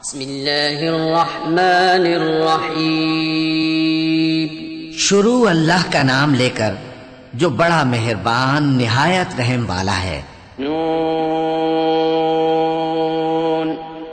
بسم اللہ الرحمن الرحیم. شروع اللہ کا نام لے کر جو بڑا مہربان نہایت رحم والا ہے. نون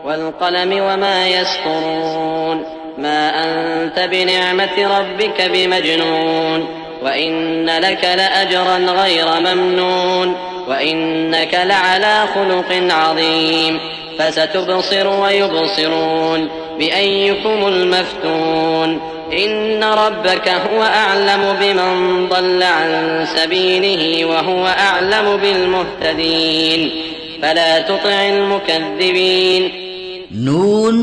والقلم وما يسطرون ما أنت بنعمة ربك بمجنون وإن لك لأجرا غير ممنون وإنك لعلى خلق عظيم فستبصر ويبصرون بأيكم المفتون إن ربك هو أعلم بمن ضل عن سبيله وهو أعلم بالمهتدين فلا تطع المكذبين. نون،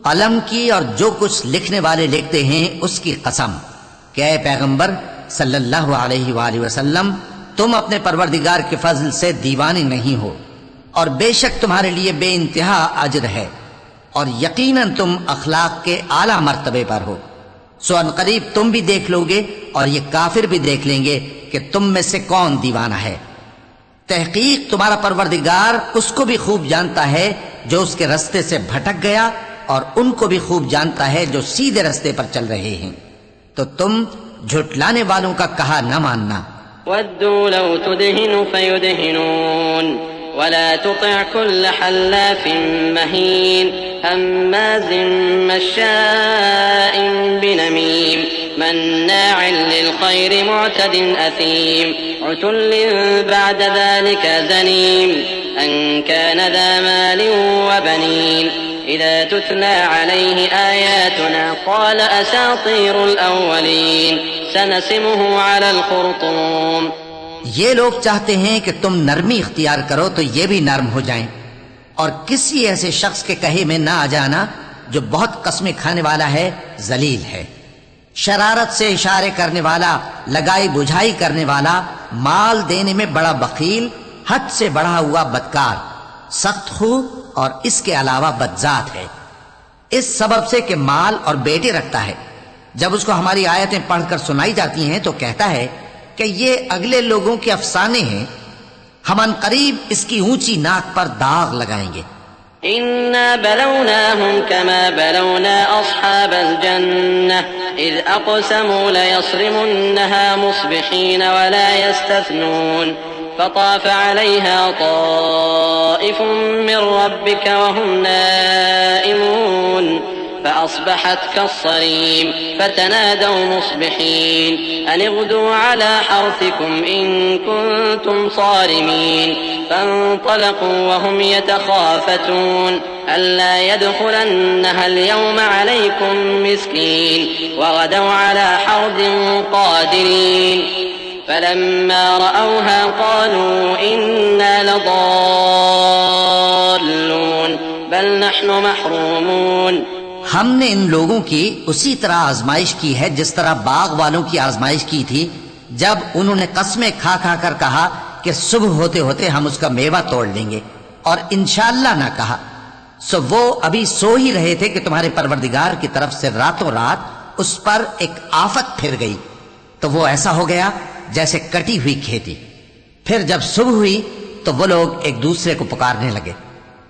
قلم کی اور جو کچھ لکھنے والے لکھتے ہیں اس کی قسم کہ اے پیغمبر صلی اللہ علیہ وآلہ وسلم تم اپنے پروردگار کے فضل سے دیوانے نہیں ہو، اور بے شک تمہارے لیے بے انتہا اجر ہے، اور یقیناً تم اخلاق کے اعلیٰ مرتبے پر ہو. سو ان قریب تم بھی دیکھ لو گے اور یہ کافر بھی دیکھ لیں گے کہ تم میں سے کون دیوانہ ہے. تحقیق تمہارا پروردگار اس کو بھی خوب جانتا ہے جو اس کے رستے سے بھٹک گیا، اور ان کو بھی خوب جانتا ہے جو سیدھے رستے پر چل رہے ہیں. تو تم جھٹلانے والوں کا کہا نہ ماننا. ودوا لو تدهن فيدهنون ولا تطع كل حلاف مهين هماز مشاء بنميم مناع للخير معتد أثيم عتل بعد ذلك زنيم أن كان ذا مال وبنين إذا تتلى عليه آياتنا قال أساطير الأولين سنسمه على الخرطوم. یہ لوگ چاہتے ہیں کہ تم نرمی اختیار کرو تو یہ بھی نرم ہو جائیں، اور کسی ایسے شخص کے کہے میں نہ آ جانا جو بہت قسمیں کھانے والا ہے، ذلیل ہے، شرارت سے اشارے کرنے والا، لگائی بجھائی کرنے والا، مال دینے میں بڑا بخیل، حد سے بڑھا ہوا بدکار، سخت خو اور اس کے علاوہ بدذات ہے، اس سبب سے کہ مال اور بیٹے رکھتا ہے. جب اس کو ہماری آیتیں پڑھ کر سنائی جاتی ہیں تو کہتا ہے کہ یہ اگلے لوگوں کے افسانے ہیں، ہم ان قریب اس کی اونچی ناک پر داغ لگائیں گے. إنا بلوناهم كما بلونا أصحاب الجنة إذ أقسموا ليصرمنها مصبحين ولا يستثنون فطاف عليها طائف من ربك وهم نائمون فأصبحت كالصريم فتنادوا مصبحين أن اغدوا على حرثكم إن كنتم صارمين فانطلقوا وهم يتخافتون ألا يدخلنها اليوم عليكم مسكين وغدوا على حرد قادرين فلما رأوها قالوا إنا لضالون بل نحن محرومون. ہم نے ان لوگوں کی اسی طرح آزمائش کی ہے جس طرح باغ والوں کی آزمائش کی تھی جب انہوں نے قسمیں کھا کھا کر کہا کہ صبح ہوتے ہوتے ہم اس کا میوہ توڑ لیں گے، اور انشاءاللہ نہ کہا. سو وہ ابھی سو ہی رہے تھے کہ تمہارے پروردگار کی طرف سے راتوں رات اس پر ایک آفت پھر گئی، تو وہ ایسا ہو گیا جیسے کٹی ہوئی کھیتی. پھر جب صبح ہوئی تو وہ لوگ ایک دوسرے کو پکارنے لگے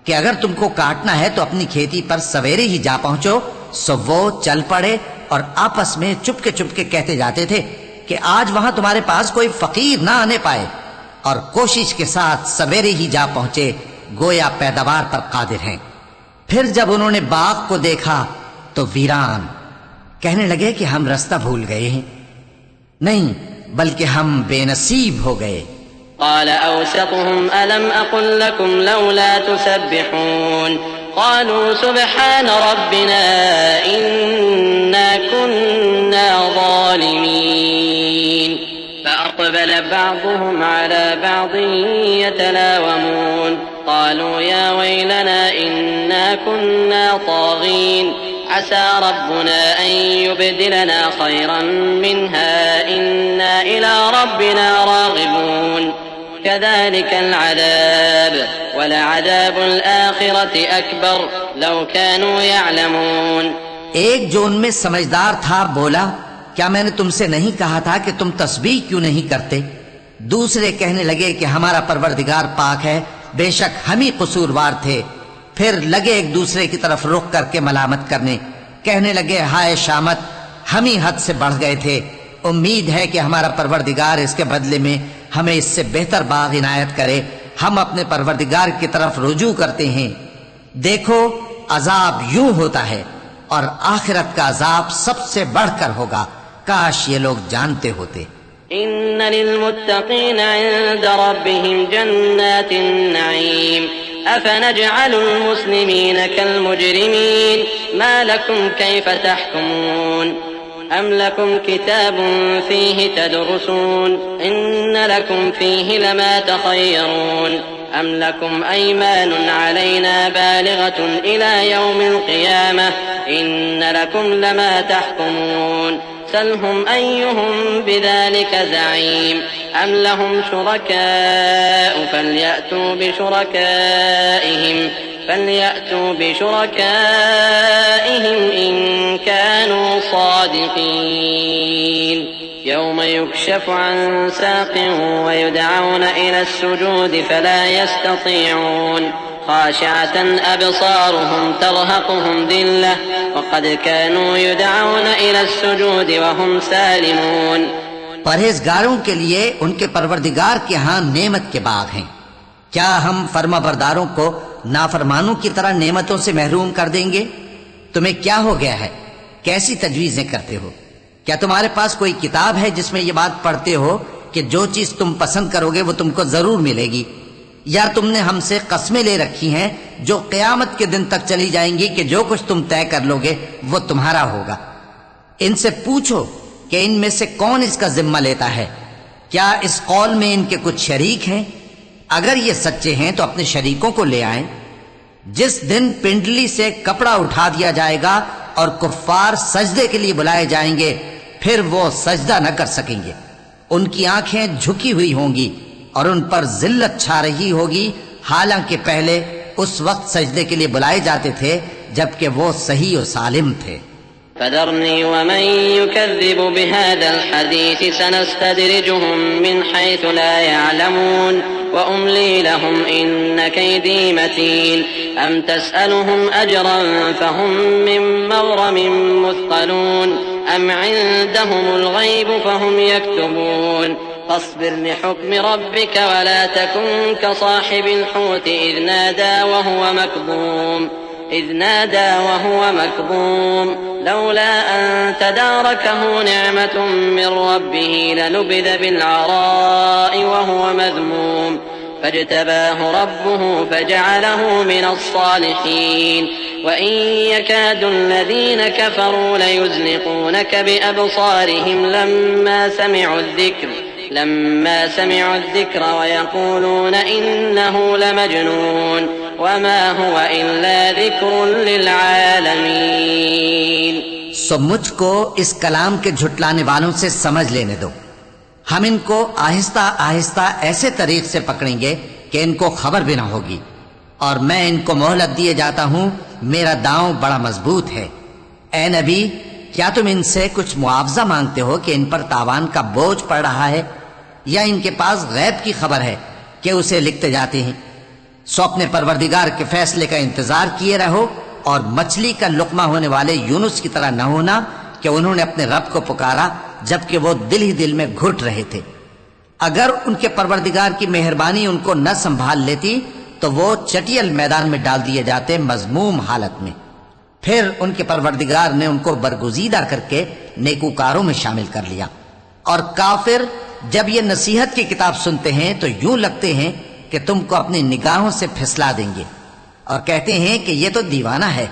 کہ اگر تم کو کاٹنا ہے تو اپنی کھیتی پر سویرے ہی جا پہنچو. سو وہ چل پڑے اور آپس میں چپکے چپکے کہتے جاتے تھے کہ آج وہاں تمہارے پاس کوئی فقیر نہ آنے پائے، اور کوشش کے ساتھ سویرے ہی جا پہنچے گویا پیداوار پر قادر ہیں. پھر جب انہوں نے باغ کو دیکھا تو ویران، کہنے لگے کہ ہم رستہ بھول گئے ہیں، نہیں بلکہ ہم بے نصیب ہو گئے. قال أوسطهم ألم أقل لكم لولا تسبحون قالوا سبحان ربنا إنا كنا ظالمين فأقبل بعضهم على بعض يتلاومون قالوا يا ويلنا إنا كنا طاغين عسى ربنا أن يبدلنا خيرا منها إنا إلى ربنا راغبون كذلك العذاب ولعذاب الآخرة أكبر لو كانوا يعلمون. ایک جو ان میں سمجھدار تھا بولا کیا میں نے تم سے نہیں کہا تھا کہ تم تسبیح کیوں نہیں کرتے؟ دوسرے کہنے لگے کہ ہمارا پروردگار پاک ہے، بے شک ہم ہی قصوروار تھے، پھر لگے ایک دوسرے کی طرف رخ کر کے ملامت کرنے، کہنے لگے ہائے شامت، ہم ہی حد سے بڑھ گئے تھے، امید ہے کہ ہمارا پروردگار اس کے بدلے میں ہمیں اس سے بہتر باغ عنایت کرے، ہم اپنے پروردگار کی طرف رجوع کرتے ہیں۔ دیکھو عذاب یوں ہوتا ہے اور آخرت کا عذاب سب سے بڑھ کر ہوگا، کاش یہ لوگ جانتے ہوتے۔ إن للمتقين عند ربهم جنات النعيم أفنجعل المسلمين كالمجرمين ما لكم كيف تحكمون أم لكم كتاب فيه تدرسون إن لكم فيه لما تخيرون أم لكم أيمان علينا بالغة إلى يوم القيامة إن لكم لما تحكمون سلهم أيهم بذلك زعيم أم لهم شركاء فليأتوا بشركائهم إن كانوا صادقين يوم يكشف عن ساق ويدعون إلى السجود فلا يستطيعون خاشعة أبصارهم ترهقهم ذلة وقد كانوا يدعون إلى السجود وهم سالمون۔ پرہیزگاروں کے لیے ان کے پروردگار کے ہاں نعمت کے باغ ہیں، کیا ہم فرما برداروں کو نافرمانوں کی طرح نعمتوں سے محروم کر دیں گے؟ تمہیں کیا ہو گیا ہے؟ کیسی تجویزیں کرتے ہو؟ کیا تمہارے پاس کوئی کتاب ہے جس میں یہ بات پڑھتے ہو کہ جو چیز تم پسند کرو گے وہ تم کو ضرور ملے گی؟ یا تم نے ہم سے قسمیں لے رکھی ہیں جو قیامت کے دن تک چلی جائیں گی کہ جو کچھ تم طے کر لو گے وہ تمہارا ہوگا؟ ان سے پوچھو کہ ان میں سے کون اس کا ذمہ لیتا ہے؟ کیا اس قول میں ان کے کچھ شریک ہیں؟ اگر یہ سچے ہیں تو اپنے شریکوں کو لے آئیں۔ جس دن پنڈلی سے کپڑا اٹھا دیا جائے گا اور کفار سجدے کے لیے بلائے جائیں گے، پھر وہ سجدہ نہ کر سکیں گے، ان کی آنکھیں جھکی ہوئی ہوں گی اور ان پر ذلت چھا رہی ہوگی، حالانکہ پہلے اس وقت سجدے کے لیے بلائے جاتے تھے جبکہ وہ صحیح و سالم تھے۔ فذرني ومن يكذب بهذا الحديث سنستدرجهم من حيث لا يعلمون وأملي لهم إن كيدي متين أم تسألهم أجرا فهم من مغرم مثقلون أم عندهم الغيب فهم يكتبون فاصبر لحكم ربك ولا تكن كصاحب الحوت إذ نادى وهو مكظوم لولا أن تداركه نعمة من ربه لنبذ بالعراء وهو مذموم فاجتباه ربه فجعله من الصالحين وإن يكاد الذين كفروا ليزلقونك بأبصارهم لما سمعوا الذكر ويقولون إنه لمجنون وما هو إلا ذكر للعالمين۔ سو مجھ کو اس کلام کے جھٹلانے والوں سے سمجھ لینے دو، ہم ان کو آہستہ آہستہ ایسے طریق سے پکڑیں گے کہ ان کو خبر بھی نہ ہوگی، اور میں ان کو مہلت دیے جاتا ہوں، میرا داؤں بڑا مضبوط ہے۔ اے نبی، کیا تم ان سے کچھ معاوضہ مانگتے ہو کہ ان پر تاوان کا بوجھ پڑ رہا ہے، یا ان کے پاس غیب کی خبر ہے کہ اسے لکھتے جاتے ہیں؟ سو اپنے پروردگار کے فیصلے کا انتظار کیے رہو، اور مچھلی کا لقمہ ہونے والے یونس کی طرح نہ ہونا کہ انہوں نے اپنے رب کو پکارا جبکہ وہ دل ہی دل میں گھٹ رہے تھے۔ اگر ان کے پروردگار کی مہربانی ان کو نہ سنبھال لیتی تو وہ چٹیل میدان میں ڈال دیے جاتے مذموم حالت میں۔ پھر ان کے پروردگار نے ان کو برگزیدہ کر کے نیکوکاروں میں شامل کر لیا۔ اور کافر جب یہ نصیحت کی کتاب سنتے ہیں تو یوں لگتے ہیں کہ تم کو اپنی نگاہوں سے پھسلا دیں گے، اور کہتے ہیں کہ یہ تو دیوانہ ہے۔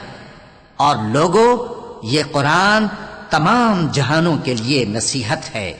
اور لوگوں، یہ قرآن تمام جہانوں کے لیے نصیحت ہے۔